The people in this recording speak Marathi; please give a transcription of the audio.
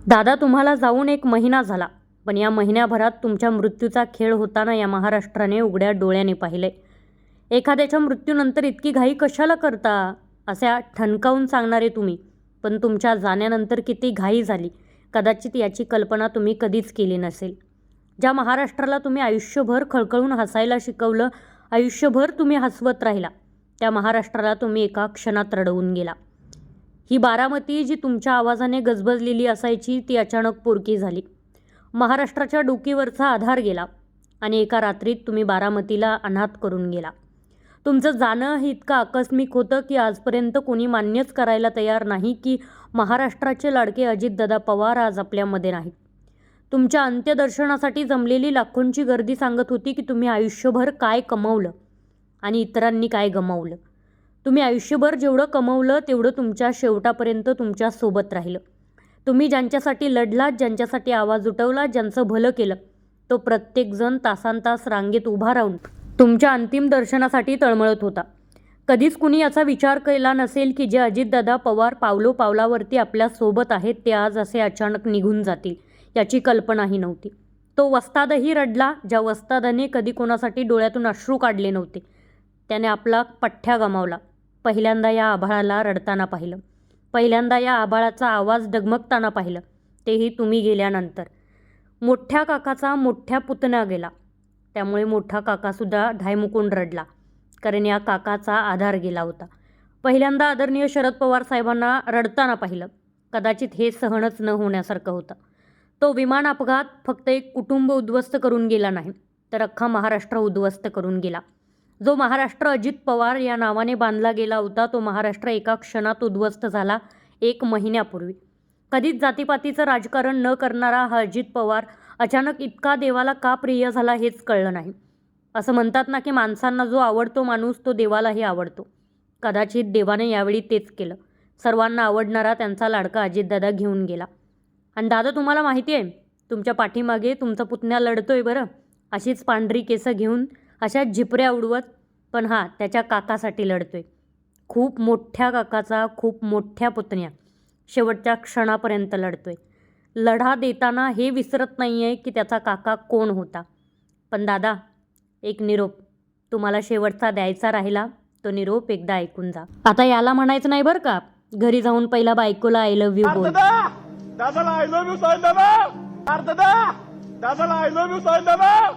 दादा, तुम्हाला जाऊन 1 महिना झाला, पण या महिन्याभरात तुमच्या मृत्यूचा खेळ होताना या महाराष्ट्राने उघड्या डोळ्याने पाहिले. एखाद्याच्या मृत्यूनंतर इतकी घाई कशाला करता, अशा ठणकावून सांगणारे तुम्ही. पण तुमच्या जाण्यानंतर किती घाई झाली, कदाचित याची कल्पना तुम्ही कधीच केली नसेल. ज्या महाराष्ट्राला तुम्ही आयुष्यभर खळखळून हसायला शिकवलं, आयुष्यभर तुम्ही हसवत राहिला, त्या महाराष्ट्राला तुम्ही एका क्षणात रडवून गेला. ही बारामती जी तुमच्या आवाजाने गजबजलेली असायची, ती अचानक पोरकी झाली. महाराष्ट्राच्या डोकीवरचा आधार गेला आणि एका रात्रीत तुम्ही बारामतीला अनाथ करून गेला. तुमचं जाणं हे इतकं आकस्मिक होतं की आजपर्यंत कोणी मान्यच करायला तयार नाही की महाराष्ट्राचे लाडके अजितदादा पवार आज आपल्यामध्ये नाहीत. तुमच्या अंत्यदर्शनासाठी जमलेली लाखोंची गर्दी सांगत होती की तुम्ही आयुष्यभर काय कमवलं आणि इतरांनी काय गमावलं. तुम्ही आयुष्यभर जेवढं कमवलं तेवढं तुमच्या शेवटापर्यंत तुमच्या सोबत राहिलं. तुम्ही ज्यांच्यासाठी लढलात, ज्यांच्यासाठी आवाज उठवला, ज्यांचं भलं केलं, तो प्रत्येकजण तासांतास रांगेत उभा राहून तुमच्या अंतिम दर्शनासाठी तळमळत होता. कधीच कुणी याचा विचार केला नसेल की जे अजितदादा पवार पावलोपावलावरती आपल्या सोबत आहेत ते आज असे अचानक निघून जातील, याची कल्पनाही नव्हती. तो वस्तादही रडला, ज्या वस्तादाने कधी कोणासाठी डोळ्यातून अश्रू काढले नव्हते. त्याने आपला पठ्ठ्या गमावला. पहिल्यांदा या आभाळाला रडताना पाहिलं, पहिल्यांदा या आभाळाचा आवाज डगमगताना पाहिलं, तेही तुम्ही गेल्यानंतर. मोठ्या काकाचा मोठ्या पुतण्या गेला, त्यामुळे मोठा काकासुद्धा ढायमुकून रडला, कारण या काकाचा आधार गेला होता. पहिल्यांदा आदरणीय शरद पवार साहेबांना रडताना पाहिलं. कदाचित हे सहनच न होण्यासारखं होतं. तो विमान अपघात फक्त एक कुटुंब उद्ध्वस्त करून गेला नाही, तर अख्खा महाराष्ट्र उद्ध्वस्त करून गेला. जो महाराष्ट्र अजित पवार या नावाने बांधला गेला होता, तो महाराष्ट्र एका क्षणात उद्ध्वस्त झाला 1 महिन्यापूर्वी. कधीच जातीपातीचं राजकारण न करणारा हा अजित पवार अचानक इतका देवाला का प्रिय झाला हेच कळलं नाही. असं म्हणतात ना की माणसांना जो आवडतो माणूस तो देवालाही आवडतो. कदाचित देवाने यावेळी तेच केलं. सर्वांना आवडणारा त्यांचा लाडका अजितदादा घेऊन गेला. आणि दादा, तुम्हाला माहिती आहे, तुमच्या पाठीमागे तुमचा पुतण्या लढतोय बरं, अशीच पांढरी केसं घेऊन, अशाच झिपऱ्या उडवत, पण हा त्याच्या काकासाठी लढतोय. खूप मोठ्या काकाचा खूप मोठ्या पुतण्या शेवटच्या क्षणापर्यंत लढतोय. लढा देताना हे विसरत नाही आहे की त्याचा काका कोण होता. पण दादा, एक निरोप तुम्हाला शेवटचा द्यायचा राहिला, तो निरोप एकदा ऐकून जा. आता याला म्हणायचं नाही बरं का, घरी जाऊन पहिला बायकोला आय लव्ह यू बोल. दादाला आय लव्ह यू सांग दादा. दादाला आय लव्ह यू सांग दादा.